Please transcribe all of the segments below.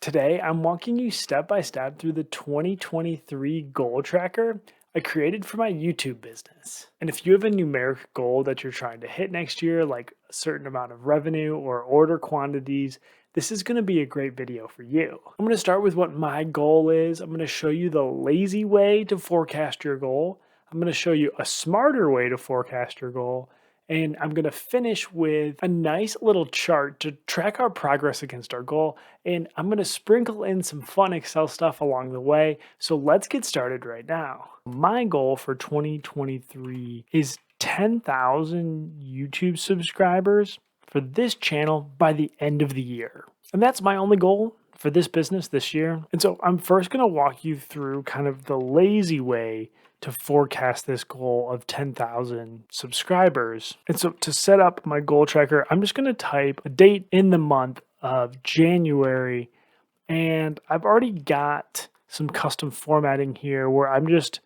Today, I'm walking you step by step through the 2023 goal tracker I created for my YouTube business. And if you have a numeric goal that you're trying to hit next year, like a certain amount of revenue or order quantities, this is going to be a great video for you. I'm going to start with what my goal is. I'm going to show you the lazy way to forecast your goal. I'm going to show you a smarter way to forecast your goal. And I'm going to finish with a nice little chart to track our progress against our goal. And I'm going to sprinkle in some fun Excel stuff along the way. So let's get started right now. My goal for 2023 is 10,000 YouTube subscribers for this channel by the end of the year. And that's my only goal for this business this year. And so I'm first going to walk you through kind of the lazy way to forecast this goal of 10,000 subscribers. And so to set up my goal tracker, I'm just going to type a date in the month of January. And I've already got some custom formatting here where I'm just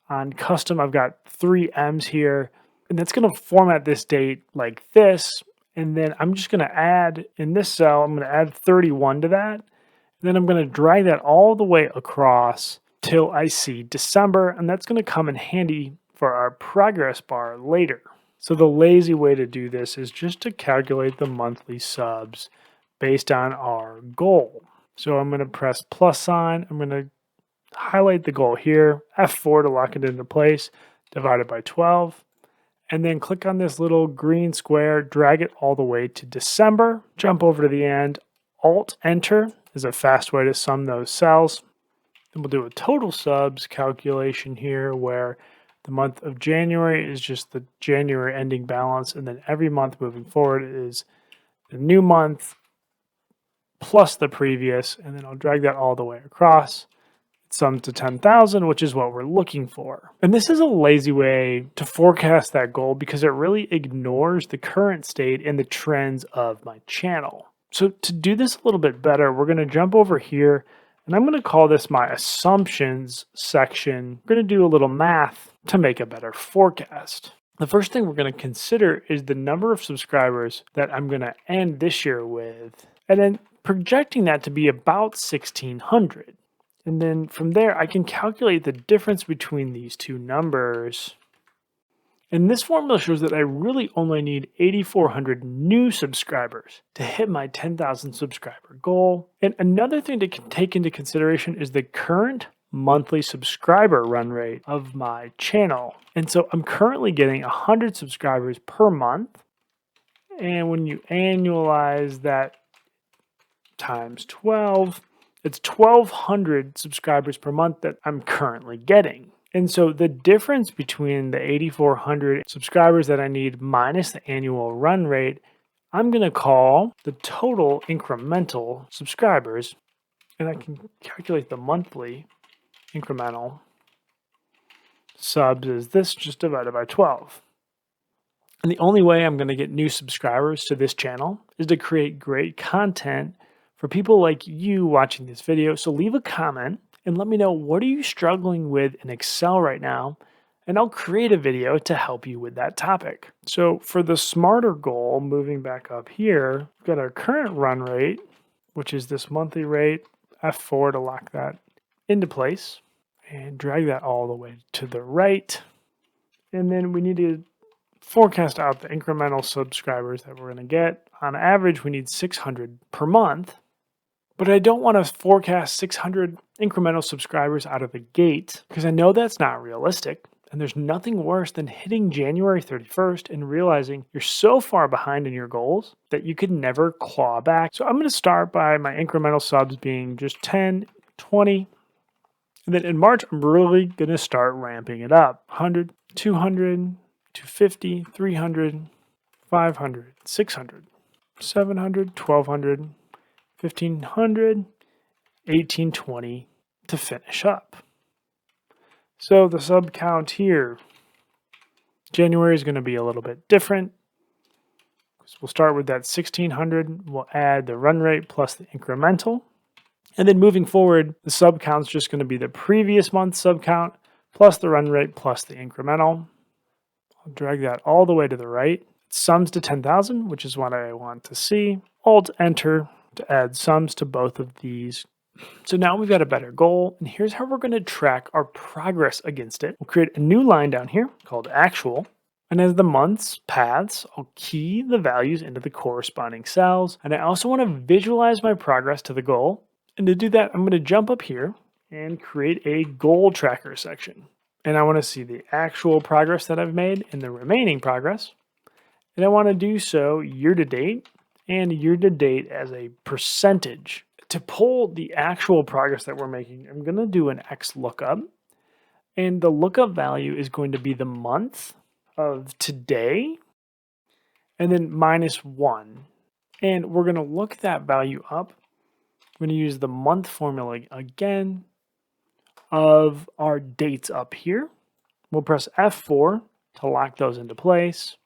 on custom. I've got 3 M's here, and that's going to format this date like this. And then I'm just going to add in this cell, I'm going to add 31 to that. And then I'm going to drag that all the way across till I see December, and that's going to come in handy for our progress bar later. So the lazy way to do this is just to calculate the monthly subs based on our goal. So I'm going to press plus sign. I'm going to highlight the goal here, F4 to lock it into place, divided by 12. And then click on this little green square, drag it all the way to December, jump over to the end, Alt-Enter is a fast way to sum those cells. Then we'll do a total subs calculation here where the month of January is just the January ending balance, and then every month moving forward is the new month plus the previous, and then I'll drag that all the way across. It sums to 10,000, which is what we're looking for. And this is a lazy way to forecast that goal because it really ignores the current state and the trends of my channel. So to do this a little bit better, we're going to jump over here, and I'm going to call this my assumptions section. We're going to do a little math to make a better forecast. The first thing we're going to consider is the number of subscribers that I'm going to end this year with, and then projecting that to be about 1,600. And then from there, I can calculate the difference between these two numbers. And this formula shows that I really only need 8,400 new subscribers to hit my 10,000 subscriber goal. And another thing to take into consideration is the current monthly subscriber run rate of my channel. And so I'm currently getting 100 subscribers per month. And when you annualize that times 12, it's 1,200 subscribers per month that I'm currently getting. And so the difference between the 8,400 subscribers that I need minus the annual run rate, I'm going to call the total incremental subscribers. And I can calculate the monthly incremental subs as this, just divided by 12. And the only way I'm going to get new subscribers to this channel is to create great content for people like you watching this video. So leave a comment and let me know, what are you struggling with in Excel right now? And I'll create a video to help you with that topic. So for the smarter goal, moving back up here, we've got our current run rate, which is this monthly rate, F4 to lock that into place, and drag that all the way to the right. And then we need to forecast out the incremental subscribers that we're going to get. On average, we need 600 per month. But I don't want to forecast 600 incremental subscribers out of the gate because I know that's not realistic. And there's nothing worse than hitting January 31st and realizing you're so far behind in your goals that you could never claw back. So I'm going to start by my incremental subs being just 10, 20. And then in March, I'm really going to start ramping it up. 100, 200, 250, 300, 500, 600, 700, 1,200. 1,500, 1,820 to finish up. So the sub count here, January is going to be a little bit different. So we'll start with that 1,600. We'll add the run rate plus the incremental. And then moving forward, the sub count is just going to be the previous month sub count plus the run rate plus the incremental. I'll drag that all the way to the right. It sums to 10,000, which is what I want to see. Alt-Enter to add sums to both of these. So now we've got a better goal, and here's how we're going to track our progress against it. We'll create a new line down here called actual. And as the months pass, I'll key the values into the corresponding cells. And I also want to visualize my progress to the goal. And to do that, I'm going to jump up here and create a goal tracker section. And I want to see the actual progress that I've made and the remaining progress. And I want to do so year to date and year to date as a percentage. To pull the actual progress that we're making, I'm going to do an X lookup. And the lookup value is going to be the month of today and then -1. And we're going to look that value up. I'm going to use the month formula again of our dates up here. We'll press F4 to lock those into place.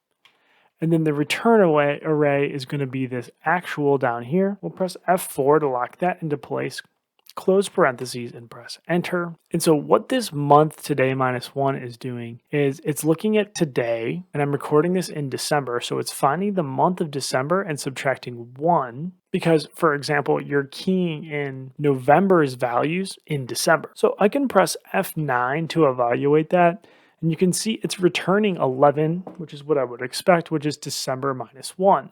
And then the return array is going to be this actual down here. We'll press F4 to lock that into place, close parentheses, and press enter. And so what this month today -1 is doing is it's looking at today, and I'm recording this in December. So it's finding the month of December and subtracting 1 because, for example, you're keying in November's values in December. So I can press F9 to evaluate that. And you can see it's returning 11, which is what I would expect, which is December -1.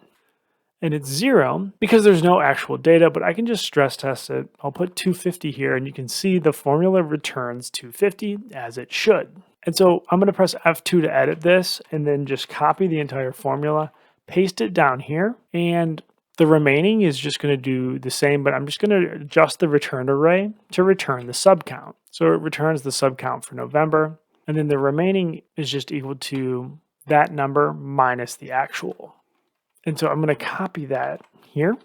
And it's 0 because there's no actual data, but I can just stress test it. I'll put 250 here, and you can see the formula returns 250 as it should. And so I'm going to press F2 to edit this, and then just copy the entire formula, paste it down here, and the remaining is just going to do the same, but I'm just going to adjust the return array to return the sub count. So it returns the sub count for November. And then the remaining is just equal to that number minus the actual. And so I'm going to copy that here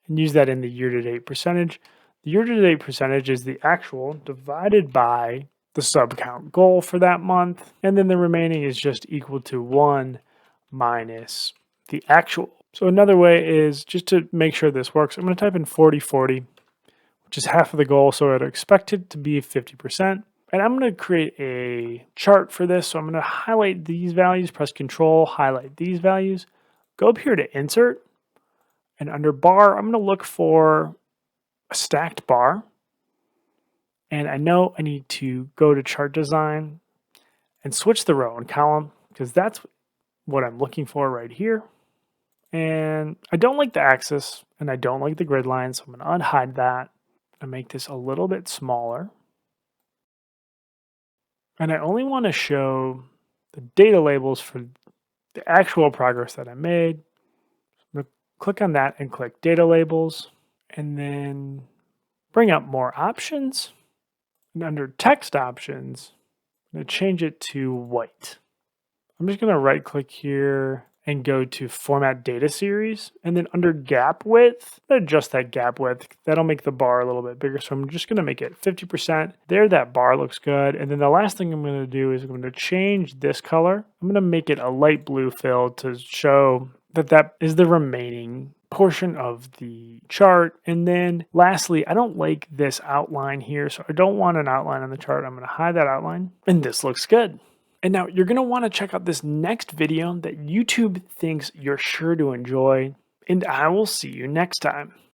and use that in the year-to-date percentage. The year-to-date percentage is the actual divided by the sub count goal for that month. And then the remaining is just equal to 1 minus the actual. So another way is just to make sure this works. I'm going to type in 40/40, which is half of the goal. So I'd expect it to be 50%. And I'm going to create a chart for this. So I'm going to highlight these values, press Control, highlight these values, go up here to Insert, and under Bar, I'm going to look for a stacked bar. And I know I need to go to Chart Design and switch the row and column because that's what I'm looking for right here. And I don't like the axis and I don't like the grid line, so I'm going to unhide that and make this a little bit smaller. And I only want to show the data labels for the actual progress that I made. I'm going to click on that and click Data Labels, and then bring up More Options. And under Text Options, I'm going to change it to white. I'm just going to right click here and go to Format Data Series. And then under Gap Width, adjust that gap width. That'll make the bar a little bit bigger. So I'm just going to make it 50%. There, that bar looks good. And then the last thing I'm going to do is I'm going to change this color. I'm going to make it a light blue fill to show that that is the remaining portion of the chart. And then lastly, I don't like this outline here. So I don't want an outline on the chart. I'm going to hide that outline. And this looks good. And now you're going to want to check out this next video that YouTube thinks you're sure to enjoy, and I will see you next time.